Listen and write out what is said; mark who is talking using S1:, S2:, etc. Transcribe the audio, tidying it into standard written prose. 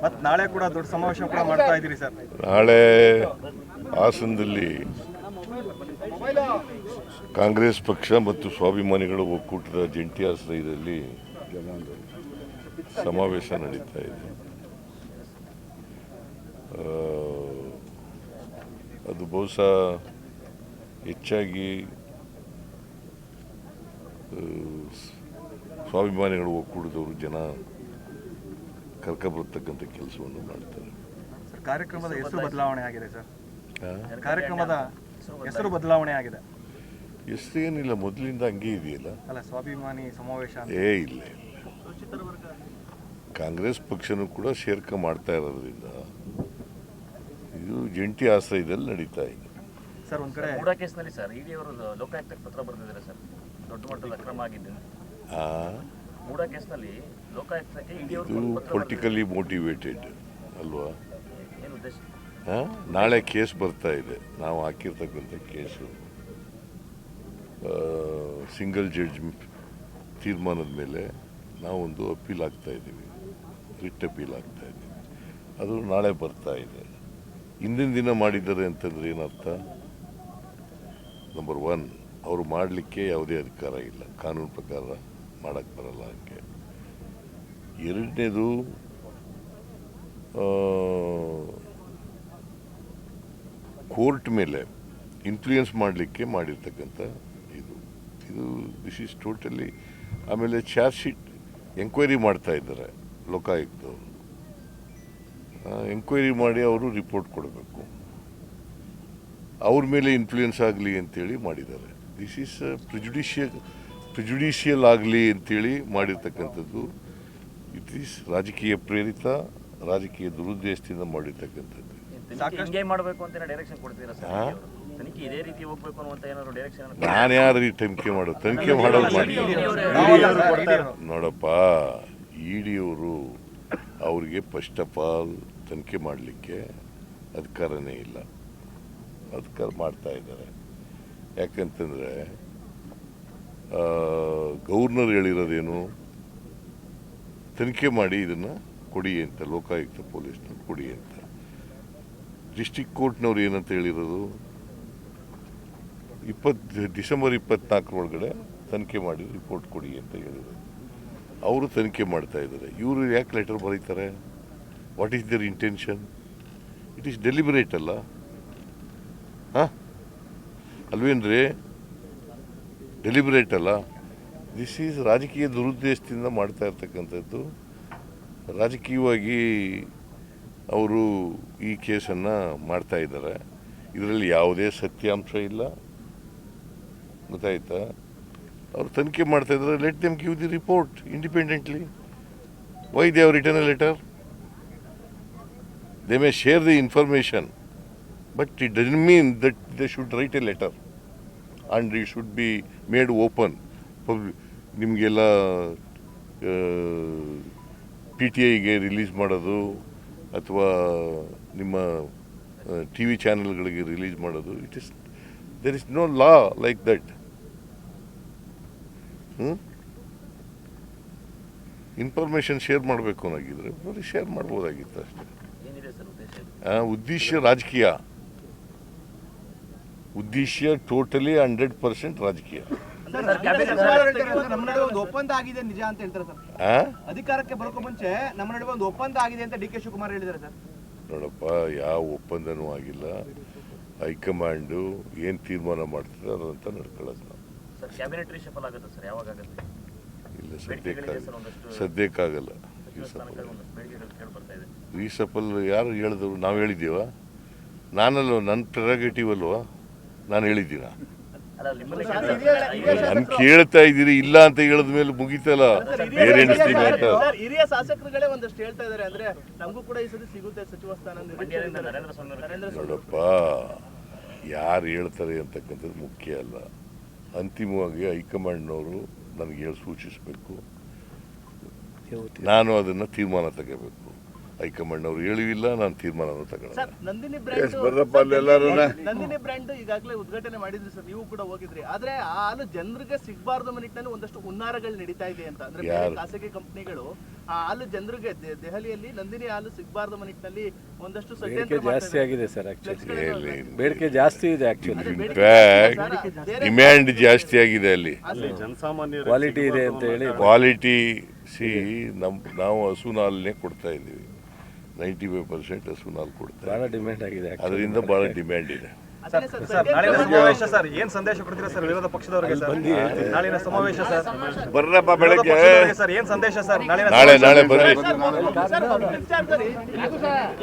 S1: ಮತ್ತು ನಾಳೆ ಕೂಡ ದೊಡ್ಡ ಸಮಾವೇಶ ಕೂಡ ಮಾಡ್ತಾ ಇದ್ದೀರಿ ಸರ್.
S2: ನಾಳೆ ಹಾಸನದಲ್ಲಿ ಕಾಂಗ್ರೆಸ್ ಪಕ್ಷ ಮತ್ತು ಸ್ವಾಭಿಮಾನಿಗಳ ಒಕ್ಕೂಟದ ಜಂಟಿ ಆಶ್ರಯದಲ್ಲಿ ಸಮಾವೇಶ ನಡೀತಾ ಇದೆ. ಅದು ಬಹುಶಃ ಹೆಚ್ಚಾಗಿ ಸ್ವಾಭಿಮಾನಿಗಳ ಒಕ್ಕೂಟದವರು ಜನ ಕರ್ಕೊಬರ್ತಕ್ಕಂಥ ಕೆಲಸವನ್ನು ಮಾಡ್ತಾರೆ.
S1: ಕಾರ್ಯಕ್ರಮದ ಹೆಸರು ಬದಲಾವಣೆ ಆಗಿದೆ ಸರ್. ಕಾರ್ಯಕ್ರಮದ ಹೆಸರು ಬದಲಾವಣೆ ಆಗಿದೆ.
S2: ಹೆಸರು ಏನಿಲ್ಲ, ಮೊದಲಿಂದ ಹಂಗೆ ಇದೆಯಲ್ಲ.
S1: ಅಲ್ಲ, ಸ್ವಾಭಿಮಾನಿ ಸಮಾವೇಶ
S2: ಇಲ್ಲ. ಕಾಂಗ್ರೆಸ್ ಪಕ್ಷನೂ ಕೂಡ ಸೇರ್ಕೆ ಮಾಡ್ತಾ ಇರೋದ್ರಿಂದ ಇದು ಜಂಟಿ ಆಶ್ರಯದಲ್ಲಿ ನಡೀತಾ ಇದೆ.
S1: ಸರ್, ಒಂದ್ ಕಡೆ
S3: ಮೂಡಾ ಕೇಸ್ನಲ್ಲಿ ಸರ್ ಇಡಿ ಅವರು ಲೋಕಾಯುಕ್ತಕ್ಕೆ ಪತ್ರ ಬರೆದಿದ್ದಾರೆ ಸರ್, ದೊಡ್ಡ ಮಟ್ಟದ ಅಕ್ರಮ ಆಗಿದೆ. ಮೂಡಾ ಕೇಸ್ನಲ್ಲಿ ಲೋಕಾಯುಕ್ತಕ್ಕೆ ಇಡಿ ಅವರು
S2: ಪೊಲಿಟಿಕಲಿ ಮೋಟಿವೇಟೆಡ್ ಅಲ್ವಾ?
S3: ಏನು ಉದ್ದೇಶ?
S2: ನಾಳೆ ಕೇಸ್ ಬರ್ತಾ ಇದೆ. ನಾವು ಹಾಕಿರ್ತಕ್ಕಂಥ ಕೇಸು ಸಿಂಗಲ್ ಜಡ್ಜ್ ತೀರ್ಮಾನದ ಮೇಲೆ ನಾವೊಂದು ಅಪೀಲ್ ಆಗ್ತಾ ಇದ್ದೀವಿ, ರಿಟ್ ಅಪೀಲ್ ಆಗ್ತಾ ಇದ್ದೀವಿ. ಅದು ನಾಳೆ ಬರ್ತಾ ಇದೆ. ಹಿಂದಿನ ದಿನ ಮಾಡಿದ್ದಾರೆ ಅಂತಂದ್ರೆ ಏನರ್ಥ? ನಂಬರ್ 1, ಅವರು ಮಾಡಲಿಕ್ಕೆ ಯಾವುದೇ ಅಧಿಕಾರ ಇಲ್ಲ, ಕಾನೂನು ಪ್ರಕಾರ ಮಾಡೋಕ್ಕೆ ಬರಲ್ಲ ಹಂಗೆ. ಎರಡನೇದು, ಕೋರ್ಟ್ ಮೇಲೆ ಇನ್ಫ್ಲೂಯೆನ್ಸ್ ಮಾಡಲಿಕ್ಕೆ ಮಾಡಿರ್ತಕ್ಕಂಥ ಇದು ದಿಸ್ ಈಸ್ ಟೋಟಲಿ. ಆಮೇಲೆ ಚಾರ್ಜ್ ಶೀಟ್ ಎಂಕ್ವೈರಿ ಮಾಡ್ತಾ ಇದ್ದಾರೆ ಲೋಕಾಯುಕ್ತವರು. ಎಂಕ್ವೈರಿ ಮಾಡಿ ಅವರು ರಿಪೋರ್ಟ್ ಕೊಡಬೇಕು. ಅವ್ರ ಮೇಲೆ ಇನ್ಫ್ಲೂಯೆನ್ಸ್ ಆಗಲಿ ಅಂತೇಳಿ ಮಾಡಿದ್ದಾರೆ. ದಿಸ್ ಈಸ್ ಪ್ರಿಜುಡಿಷಿಯಲ್ ಆಗಲಿ ಅಂತೇಳಿ ಮಾಡಿರ್ತಕ್ಕಂಥದ್ದು. ಇಟ್ ಈಸ್ ರಾಜಕೀಯ ಪ್ರೇರಿತ, ರಾಜಕೀಯ ದುರುದ್ದೇಶದಿಂದ ಮಾಡಿರ್ತಕ್ಕಂಥದ್ದು.
S3: ಮಾಡಬೇಕು ಅಂತ ಡೈರೆಕ್ಷನ್ ಕೊಡ್ತೀರಾ ಸರ್? ತನಿಖೆ ಇದೇ ರೀತಿ ಹೋಗ್ಬೇಕು ಅನ್ನುವಂತ ಏನಾದ್ರು ಡೈರೆಕ್ಷನ್?
S2: ನಾನು ಯಾರು ತನಿಖೆ ಮಾಡೋದು ಮಾಡಿ ನೋಡಪ್ಪ, ಇಡಿಯವರು ಅವ್ರಿಗೆ ಫಸ್ಟ್ ಆಫ್ ಆಲ್ ತನಿಖೆ ಮಾಡಲಿಕ್ಕೆ ಅಧಿಕಾರನೇ ಇಲ್ಲ. ಅಧಿಕಾರ ಮಾಡ್ತಾ ಇದ್ದಾರೆ. ಯಾಕಂತಂದರೆ ಗವರ್ನರ್ ಹೇಳಿರೋದೇನು? ತನಿಖೆ ಮಾಡಿ ಇದನ್ನು ಕೊಡಿ ಅಂತ, ಲೋಕಾಯುಕ್ತ ಪೊಲೀಸ್ನವ್ರು ಕೊಡಿ ಅಂತ. ಡಿಸ್ಟ್ರಿಕ್ಟ್ ಕೋರ್ಟ್ನವ್ರು ಏನಂತ ಹೇಳಿರೋದು? ಡಿಸೆಂಬರ್ 24 ಒಳಗಡೆ ತನಿಖೆ ಮಾಡಿ ರಿಪೋರ್ಟ್ ಕೊಡಿ ಅಂತ ಹೇಳಿದರು. ಅವರು ತನಿಖೆ ಮಾಡ್ತಾ ಇದ್ದಾರೆ. ಇವರು ಯಾಕೆ ಲೆಟರ್ ಬರೀತಾರೆ? What is their intention? It is deliberate ಅಲ್ಲ? ಅಲ್ವೇನ್ರಿ? ಡೆಲಿಬರೇಟ್ ಅಲ್ಲ? ದಿಸ್ ಈಸ್ ರಾಜಕೀಯ ದುರುದ್ದೇಶದಿಂದ ಮಾಡ್ತಾ ಇರ್ತಕ್ಕಂಥದ್ದು. ರಾಜಕೀಯವಾಗಿ ಅವರು ಈ ಕೇಸನ್ನು ಮಾಡ್ತಾ ಇದ್ದಾರೆ. ಇದರಲ್ಲಿ ಯಾವುದೇ ಸತ್ಯಾಂಶ ಇಲ್ಲ, ಗೊತ್ತಾಯ್ತಾ? ಅವರು ತನಿಖೆ ಮಾಡ್ತಾ ಇದ್ದಾರೆ. Let them give the report independently. Why they have written a letter? They may share the information, but it doesn't mean that they should write a letter and it should be made open. ನಿಮಗೆಲ್ಲ PTIಗೆ release ಮಾಡೋದು ಅಥವಾ ನಿಮ್ಮ TV ಚಾನೆಲ್ಗಳಿಗೆ release ಮಾಡೋದು, there is no law like that. Information share ಮಾಡಬೇಕು ಅನ್ನೋಗಿದ್ರೆ ಬರೀ ಶೇರ್ ಮಾಡ್ಬೋದಾಗಿತ್ತು ಅಷ್ಟೇ. ಉದ್ದೇಶ ರಾಜಕೀಯ, ಉದ್ದೇಶ ಟೋಟಲಿ 100% ರಾಜಕೀಯ.
S4: ನಮ್ಮ ನಡುವೆ ಒಂದು ಒಪ್ಪಂದ ಆಗಿದೆ ನಿಜ ಅಂತ ಹೇಳ್ತಾರೆ ಸರ್. ಅಧಿಕಾರಕ್ಕೆ ಬರೋಕೆ ಮುಂಚೆ ನಮ್ಮ ನಡುವೆ ಒಂದು ಒಪ್ಪಂದ ಆಗಿದೆ ಅಂತ DK ಶಿವಕುಮಾರ್ ಹೇಳಿದ್ದಾರೆ ಸರ್.
S2: ನೋಡಪ್ಪ, ಯಾವ ಒಪ್ಪಂದನೂ ಆಗಿಲ್ಲ. ಹೈಕಮಾಂಡು ಏನು ತೀರ್ಮಾನ ಮಾಡ್ತಾರೆ ಅದಂತ ನಡ್ಕೊಳ್ಳೋದು ನಾವು. ಇಲ್ಲ, ಸದ್ಯಕ್ಕಾಗಲ್ಲ. ರೀಸಫಲ್ ಯಾರು ಹೇಳಿದ್ರು? ನಾವು ಹೇಳಿದ್ದೀವ? ನಾನಲ್ವ, ನನ್ನ ಪ್ರೆರಗೇಟಿವ್ ಅಲ್ವಾ? ನಾನು ಹೇಳಿದ್ದೀನ? ನನ್ ಕೇಳ್ತಾ ಇದ್ದೀರಿ, ಇಲ್ಲ ಅಂತ ಹೇಳಿದ ಮೇಲೆ ಮುಗಿತಲ್ಲ. ಬೇರೆ
S4: ಹಿರಿಯ ಶಾಸಕರುಗಳೇ ಒಂದಷ್ಟು ಹೇಳ್ತಾ ಇದ್ದಾರೆ, ಅಂದ್ರೆ ನಮಗೂ ಕೂಡ ಈ ಸತಿ ಸಿಗುತ್ತೆ ಸಚಿವ ಸ್ಥಾನ.
S2: ನೋಡಪ್ಪ, ಯಾರು ಹೇಳ್ತಾರೆ ಅಂತಕ್ಕಂಥದ್ದು ಮುಖ್ಯ ಅಲ್ಲ. ಅಂತಿಮವಾಗಿ ಹೈಕಮಾಂಡ್ನವರು ನನಗೆ ಹೇಳಿ ಸೂಚಿಸಬೇಕು, ನಾನು ಅದನ್ನು ತೀರ್ಮಾನ ತಗೋಬೇಕು. ಹೈಕಮಾಂಡ್ ಅವರು ಹೇಳಿಲ್ಲ, ನಾನು ತೀರ್ಮಾನವನ್ನು ತಗೊಳ್ಳೋಣ.
S5: ಸರ್ ನಂದಿನಿ ಬ್ರ್ಯಾಂಡ್ ಈಗಾಗಲೇ ಉದ್ಘಾಟನೆ ಮಾಡಿದ್ರಿ ಸರ್, ನೀವು ಕೂಡ ಹೋಗಿದ್ರಿ. ಆದ್ರೆ ಆ ಹಾಲು ಜನರಿಗೆ ಸಿಗಬಾರ್ದು ನಿಟ್ಟಿನಲ್ಲಿ ಒಂದಷ್ಟು ಹುನ್ನಾರಗಳು ನಡೀತಾ ಇದೆ ಅಂತ, ಅಂದ್ರೆ ಬೇರೆ ಖಾಸಗಿ ಕಂಪನಿಗಳು ಆ ಹಾಲು ಜನರಿಗೆ ದೆಹಲಿಯಲ್ಲಿ ನಂದಿನಿ ಹಾಲು ಸಿಗಬಾರ್ದು ನಿಟ್ಟಿನಲ್ಲಿ ಒಂದಷ್ಟು ಷಡ್ಯಂತ್ರ
S6: ಜಾಸ್ತಿ ಆಗಿದೆ ಸರ್. ಆಕ್ಚುಲಿ ಬೇಡಿಕೆ ಜಾಸ್ತಿ ಇದೆ. ಆಕ್ಚುಲಿ
S2: ಇನ್ಫ್ಯಾಕ್ಟ್ ಡಿಮ್ಯಾಂಡ್ ಜಾಸ್ತಿ ಆಗಿದೆ ಅಲ್ಲಿ.
S6: ಕ್ವಾಲಿಟಿ ಇದೆ ಅಂತ ಹೇಳಿ
S2: ಕ್ವಾಲಿಟಿ ನಾವು ಹಸುವಿನ ಹಾಲನ್ನೇ ಕೊಡ್ತಾ ಇದ್ದೀವಿ. 95% ಹಸುವಿನ ಹಾಲು ಕೊಡ್ತಾ
S6: ಬಹಳ
S2: ಇದ್ದೀವಿ.
S6: ಡಿಮ್ಯಾಂಡ್ ಆಗಿದೆ.
S2: ಅದರಿಂದ ಬಹಳ ಡಿಮ್ಯಾಂಡ್ ಇದೆ.
S1: ಸರ್ ನಾಳಿನ ಸಮಾವೇಶ ಸರ್ ಏನ್ ಸಂದೇಶ ಕೊಡ್ತೀರಾ ಸರ್ ವಿರೋಧ ಪಕ್ಷದವರಿಗೆ ಸರ್? ನಾಳಿನ ಸಮಾವೇಶ ಸರ್
S2: ಬರ್ರಪ್ಪ ಬೆಳಗ್ಗೆ
S1: ಸರ್ ಏನ್ ಸಂದೇಶ ಸರ್ ನಾಳಿನ
S2: ನಾಳೆ ಬರ್ರಿ.